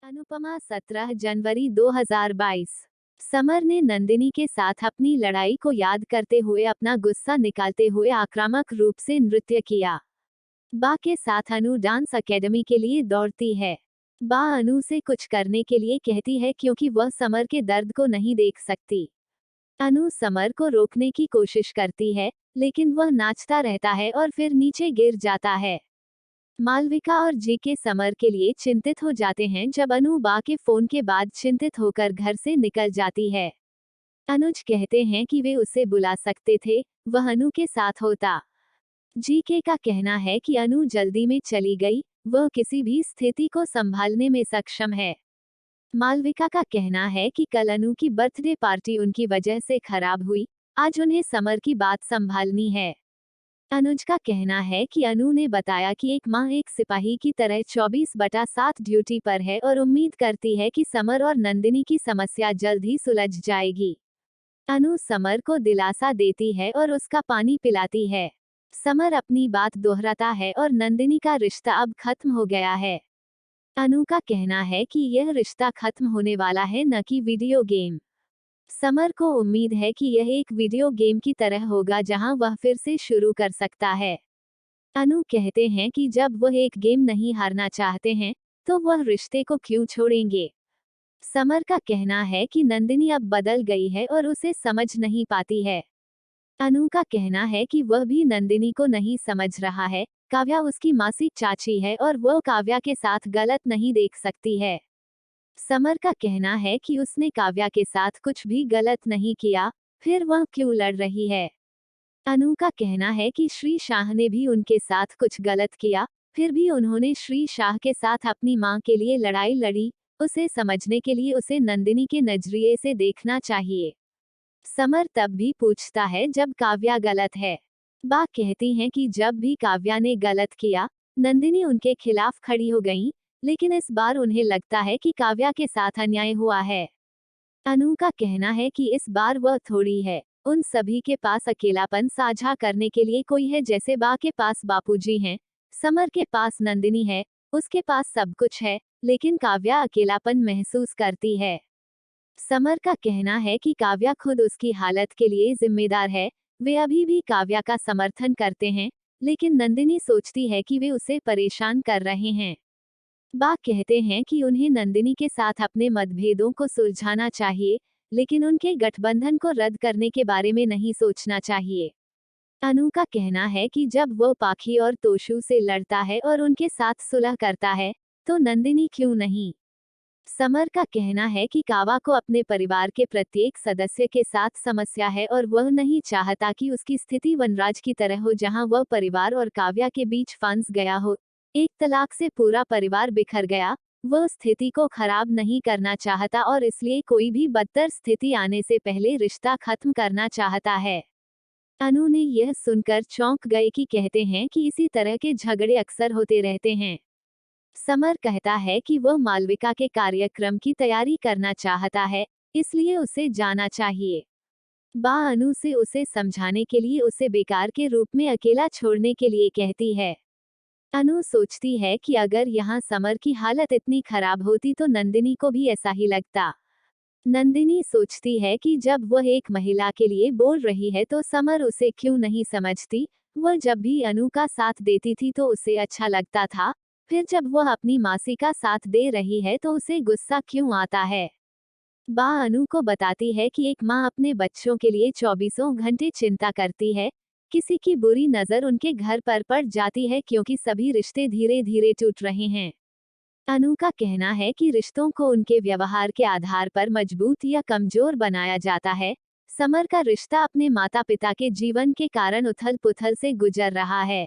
अनुपमा 17 जनवरी 2022। Summer ने नंदिनी के साथ अपनी लड़ाई को याद करते हुए अपना गुस्सा निकालते हुए आक्रामक रूप से नृत्य किया। बा के साथ अनु डांस अकेडमी के लिए दौड़ती है। बा अनु से कुछ करने के लिए कहती है क्योंकि वह समर के दर्द को नहीं देख सकती। अनु समर को रोकने की कोशिश करती है, लेकिन वह नाचता रहता है और फिर नीचे गिर जाता है। मालविका और जीके समर के लिए चिंतित हो जाते हैं जब अनु बा के फोन के बाद चिंतित होकर घर से निकल जाती है। अनुज कहते हैं कि वे उसे बुला सकते थे, वह अनु के साथ होता। जीके का कहना है कि अनु जल्दी में चली गई, वह किसी भी स्थिति को संभालने में सक्षम है। मालविका का कहना है कि कल अनु की बर्थडे पार्टी उनकी वजह से खराब हुई, आज उन्हें समर की बात संभालनी है। अनुज का कहना है कि अनु ने बताया कि एक माँ एक सिपाही की तरह 24/7 ड्यूटी पर है और उम्मीद करती है कि समर और नंदिनी की समस्या जल्द ही सुलझ जाएगी। अनु समर को दिलासा देती है और उसका पानी पिलाती है। समर अपनी बात दोहराता है और नंदिनी का रिश्ता अब खत्म हो गया है। अनु का कहना है कि यह रिश्ता खत्म होने वाला है, न कि वीडियो गेम। समर को उम्मीद है कि यह एक वीडियो गेम की तरह होगा जहां वह फिर से शुरू कर सकता है। अनु कहते हैं कि जब वह एक गेम नहीं हारना चाहते हैं, तो वह रिश्ते को क्यों छोड़ेंगे। समर का कहना है कि नंदिनी अब बदल गई है और उसे समझ नहीं पाती है। अनु का कहना है कि वह भी नंदिनी को नहीं समझ रहा है, काव्या उसकी मासी चाची है और वह काव्या के साथ गलत नहीं देख सकती है। समर का कहना है कि उसने काव्या के साथ कुछ भी गलत नहीं किया, फिर वह क्यों लड़ रही है। अनु का कहना है कि श्री शाह ने भी उनके साथ कुछ गलत किया, फिर भी उन्होंने श्री शाह के साथ अपनी मां के लिए लड़ाई लड़ी, उसे समझने के लिए उसे नंदिनी के नजरिए से देखना चाहिए। समर तब भी पूछता है जब काव्या गलत है। बा कहती हैं कि जब भी काव्या ने गलत किया, नंदिनी उनके खिलाफ खड़ी हो गई, लेकिन इस बार उन्हें लगता है कि काव्या के साथ अन्याय हुआ है। अनु का कहना है कि इस बार वह थोड़ी है, उन सभी के पास अकेलापन साझा करने के लिए कोई है, जैसे बा के पास बापूजी हैं, समर के पास नंदिनी है, उसके पास सब कुछ है, लेकिन काव्या अकेलापन महसूस करती है। समर का कहना है कि काव्या खुद उसकी हालत के लिए जिम्मेदार है, वे अभी भी काव्या का समर्थन करते हैं, लेकिन नंदिनी सोचती है कि वे उसे परेशान कर रहे हैं। बा कहते हैं कि उन्हें नंदिनी के साथ अपने मतभेदों को सुलझाना चाहिए, लेकिन उनके गठबंधन को रद्द करने के बारे में नहीं सोचना चाहिए। अनु का कहना है कि जब वो पाखी और तोशु से लड़ता है और उनके साथ सुलह करता है, तो नंदिनी क्यों नहीं। समर का कहना है कि कावा को अपने परिवार के प्रत्येक सदस्य के साथ समस्या है और वह नहीं चाहता कि उसकी स्थिति वनराज की तरह हो, जहां वह परिवार और काव्या के बीच फंस गया हो। एक तलाक से पूरा परिवार बिखर गया, वह स्थिति को खराब नहीं करना चाहता और इसलिए कोई भी बदतर स्थिति आने से पहले रिश्ता खत्म करना चाहता है। अनु ने यह सुनकर चौंक गए कि कहते हैं कि इसी तरह के झगड़े अक्सर होते रहते हैं। समर कहता है कि वह मालविका के कार्यक्रम की तैयारी करना चाहता है, इसलिए उसे जाना चाहिए। बा अनु से उसे समझाने के लिए उसे बेकार के रूप में अकेला छोड़ने के लिए कहती है। अनु सोचती है कि अगर यहाँ समर की हालत इतनी खराब होती तो नंदिनी को भी ऐसा ही लगता। नंदिनी सोचती है कि जब वह एक महिला के लिए बोल रही है तो समर उसे क्यों नहीं समझती, वह जब भी अनु का साथ देती थी तो उसे अच्छा लगता था, फिर जब वह अपनी मासी का साथ दे रही है तो उसे गुस्सा क्यों आता है। बा अनु को बताती है कि एक माँ अपने बच्चों के लिए 24 घंटे चिंता करती है, किसी की बुरी नजर उनके घर पर पड़ जाती है क्योंकि सभी रिश्ते धीरे धीरे टूट रहे हैं। अनु का कहना है कि रिश्तों को उनके व्यवहार के आधार पर मजबूत या कमजोर बनाया जाता है। समर का रिश्ता अपने माता पिता के जीवन के कारण उथल पुथल से गुजर रहा है।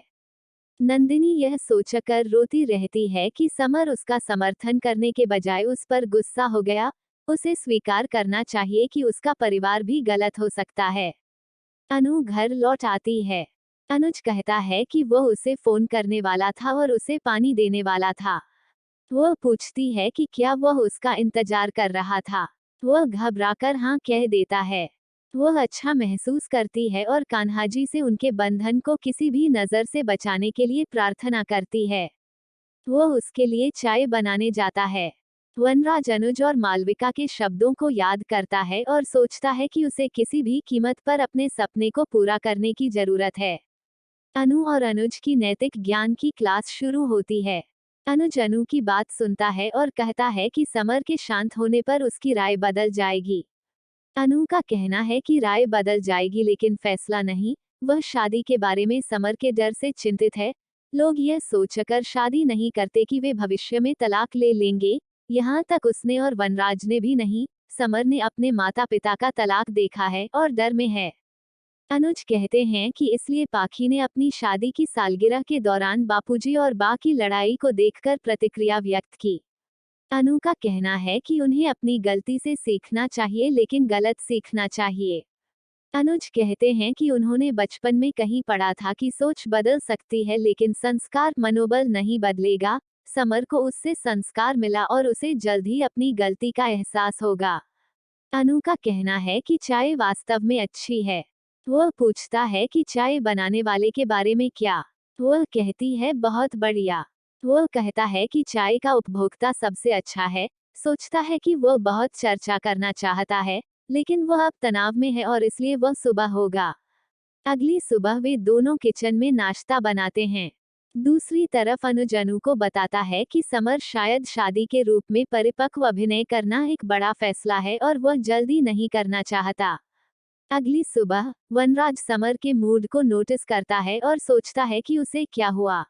नंदिनी यह सोचकर रोती रहती है कि समर उसका समर्थन करने के बजाय उस पर गुस्सा हो गया, उसे स्वीकार करना चाहिए कि उसका परिवार भी गलत हो सकता है। अनु घर लौट आती है। अनुज कहता है कि वह उसे फोन करने वाला था और उसे पानी देने वाला था। वह पूछती है कि क्या वह उसका इंतजार कर रहा था। वह घबराकर हाँ कह देता है। वह अच्छा महसूस करती है और कान्हाजी से उनके बंधन को किसी भी नजर से बचाने के लिए प्रार्थना करती है। वह उसके लिए चाय बनाने जाता है। वनराज अनुज और मालविका के शब्दों को याद करता है और सोचता है कि उसे किसी भी कीमत पर अपने सपने को पूरा करने की जरूरत है। अनु और अनुज की नैतिक ज्ञान की क्लास शुरू होती है। अनुज अनु की बात सुनता है और कहता है कि समर के शांत होने पर उसकी राय बदल जाएगी। अनु का कहना है कि राय बदल जाएगी लेकिन फैसला नहीं। वह शादी के बारे में समर के डर से चिंतित है। लोग यह सोचकर शादी नहीं करते कि वे भविष्य में तलाक ले लेंगे। यहाँ तक उसने और वनराज ने भी नहीं। समर ने अपने माता पिता का तलाक देखा है और डर में है। अनुज कहते हैं कि इसलिए पाखी ने अपनी शादी की सालगिरह के दौरान बापूजी और बा की लड़ाई को देखकर प्रतिक्रिया व्यक्त की। अनु का कहना है कि उन्हें अपनी गलती से सीखना चाहिए लेकिन गलत सीखना चाहिए। अनुज कहते हैं कि उन्होंने बचपन में कहीं पढ़ा था कि सोच बदल सकती है लेकिन संस्कार मनोबल नहीं बदलेगा। समर को उससे संस्कार मिला और उसे जल्द ही अपनी गलती का एहसास होगा। अनु का कहना है कि चाय वास्तव में अच्छी है। वह पूछता है कि चाय बनाने वाले के बारे में क्या। वह कहती है बहुत बढ़िया। वह कहता है कि चाय का उपभोक्ता सबसे अच्छा है। सोचता है कि वह बहुत चर्चा करना चाहता है लेकिन वह अब तनाव में है और इसलिए वह सुबह होगा। अगली सुबह वे दोनों किचन में नाश्ता बनाते हैं। दूसरी तरफ अनुज अनु को बताता है कि समर शायद शादी के रूप में परिपक्व अभिनय करना एक बड़ा फैसला है और वह जल्दी नहीं करना चाहता। अगली सुबह वनराज समर के मूड को नोटिस करता है और सोचता है कि उसे क्या हुआ।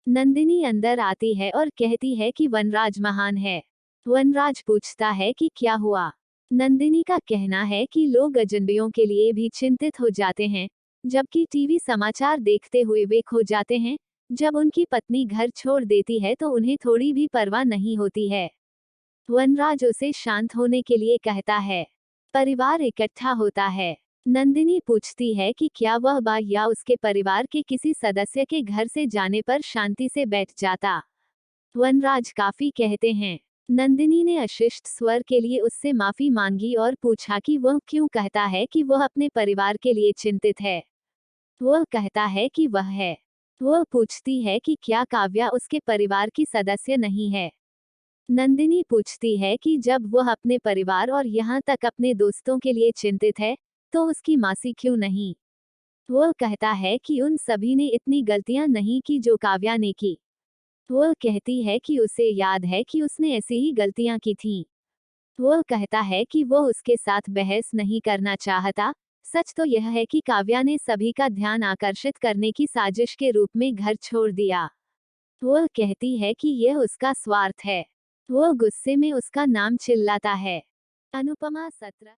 नंदिनी अंदर आती है और कहती है कि वनराज महान है। वनराज पूछता है कि क्या हुआ। नंदिनी का कहना है कि लोग अजनबियों के लिए भी चिंतित हो जाते हैं, जबकि टीवी समाचार देखते हुए वे खो जाते हैं। जब उनकी पत्नी घर छोड़ देती है तो उन्हें थोड़ी भी परवाह नहीं होती है। वनराज उसे शांत होने के लिए कहता है। परिवार इकट्ठा होता है। नंदिनी पूछती है कि क्या वह बा या उसके परिवार के किसी सदस्य के घर से जाने पर शांति से बैठ जाता। वनराज काफी कहते हैं। नंदिनी ने अशिष्ट स्वर के लिए उससे माफी मांगी और पूछा कि वह क्यों कहता है कि वह अपने परिवार के लिए चिंतित है। वह कहता है कि वह है। वह पूछती है कि क्या काव्या उसके परिवार की सदस्य नहीं है। नंदिनी पूछती है कि जब वह अपने परिवार और यहाँ तक अपने दोस्तों के लिए चिंतित है तो उसकी मासी क्यों नहीं। वह कहता है कि उन सभी ने इतनी गलतियां नहीं की जो काव्या ने की। वह कहती है कि उसे याद है कि उसने ऐसी ही गलतियां की थीं। वह कहता है कि वह उसके साथ बहस नहीं करना चाहता। सच तो यह है कि काव्या ने सभी का ध्यान आकर्षित करने की साजिश के रूप में घर छोड़ दिया। वह कहती है कि यह उसका स्वार्थ है। वह गुस्से में उसका नाम चिल्लाता है। अनुपमा 17।